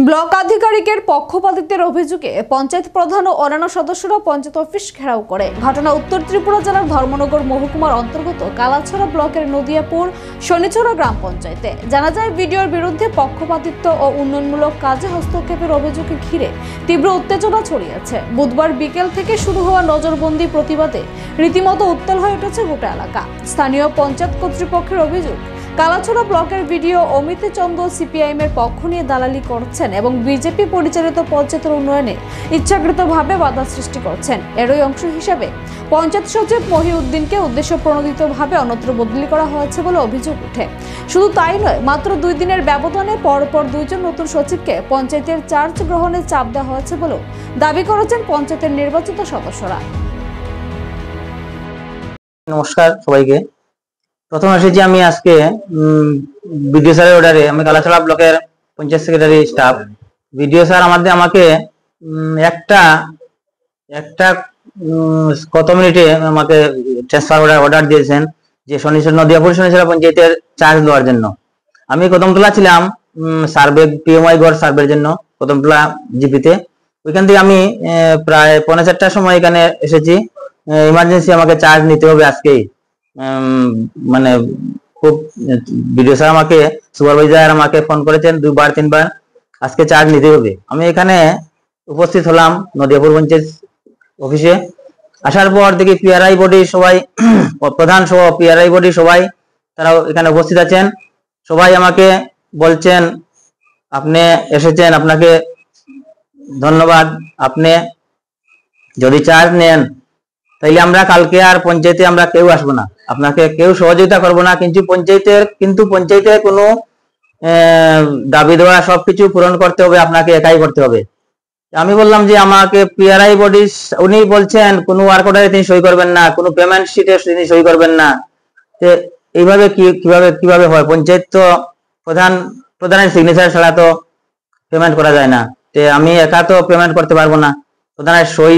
Block আধিকারিকের পক্ষপাতিত্বের অভিযোগে পঞ্চায়েত প্রধান ও অন্যান্য সদস্যরা পঞ্চায়েত অফিস ঘেরাও করে। ঘটনা উত্তর ত্রিপুরা জেলার ধর্মনগর মহকুমার অন্তর্গত কালাছড়া ব্লকের নদিয়াপুর শনিছড়া গ্রাম পঞ্চায়েতে। জানা যায়, ভিডিওর বিরুদ্ধে পক্ষপাতিত্ব ও উন্নয়নমূলক কাজে হস্তক্ষেপের অভিযোগে ঘিরে তীব্র উত্তেজনা ছড়িয়েছে। বুধবার বিকেল থেকে শুরু হওয়া নজরবন্দি প্রতিবাদে রীতিমতো উত্তাল হয়ে উঠেছে গোটা এলাকা। স্থানীয় পঞ্চায়েত কর্তৃপক্ষের অভিযোগ, কালাছড়া ব্লকের ভিডিও অমিত চন্দ্র সিপিআইএম এর পক্ষ নিয়ে দালালি করছেন এবং বিজেপি পরিচালিত পঞ্চায়েতের উন্নয়নে ইচ্ছাকৃতভাবে বাধা সৃষ্টি করছেন। এরই অংশ হিসেবে পঞ্চায়েত সচিব মহিউদ্দিনকে উদ্দেশ্য প্রণোদিতভাবে অন্যত্র বদলি করা হয়েছে বলে অভিযোগ ওঠে। শুধু তাই নয়, মাত্র 2 দিনের ব্যবধানে পরপর 2 জন নতুন সচিবকে পঞ্চায়েতের চার্জ গ্রহণের চাপ দেওয়া হয়েছে বলেও দাবি করেছেন পঞ্চায়েতের নির্বাচিত সদস্যরা। নমস্কার সবাইকে। প্রথম এসেছি আমি আজকে বিডিও স্যারের অর্ডারে। আমি কালাছড়া ব্লকের panchayat secretary staff. BDO sir আমাকে একটা কত মিনিটে আমাকে ট্রান্সফার অর্ডার দিয়েছেন যে নদিয়াপুর শনিছড়া পঞ্চায়েতের চার্জ দেওয়ার জন্য। আমি কদমতলা ছিলাম সার্ভে পিএমআই গড় সার্ভের জন্য কদমতলা জিপিতে। ওইখান থেকে আমি প্রায় 4:45টার সময় এখানে এসেছি। ইমার্জেন্সি আমাকে চার্জ নিতে হবে আজকেই। মানে খুব বিডিও স্যার আমাকে সুপারভাইজার আমাকে ফোন করেছেন 2-3 বার, আজকে চার্জ নিতে হবে। আমি এখানে উপস্থিত হলাম নদিয়াপুর পঞ্চায়েত অফিসে। আসার পর দেখি পিআরআই বডি সবাই, প্রধান সহ পিআরআই বডি সবাই তারাও এখানে উপস্থিত আছেন। সবাই আমাকে বলছেন, আপনি এসেছেন, আপনাকে ধন্যবাদ। আপনি যদি চার্জ নেন তাইলে আমরা কালকে আর পঞ্চায়েতে আমরা কেউ আসবো না, আপনাকে কেউ সহযোগিতা করবো না। কিন্তু পঞ্চায়েতের কোনো দাবি দেওয়া সবকিছু পূরণ করতে হবে, আপনাকে একাই করতে হবে। আমি বললাম যে আমাকে পিআরআই বডি, উনি বলছেন কোনো ওয়ার্ক অর্ডারে তিনি সই করবেন না, কোনো পেমেন্ট শিটে তিনি সই করবেন না। এইভাবে কিভাবে হয়? পঞ্চায়েত তো প্রধানের সিগনেচার ছাড়া তো পেমেন্ট করা যায় না। আমি একা তো পেমেন্ট করতে পারবো না, প্রধানের সই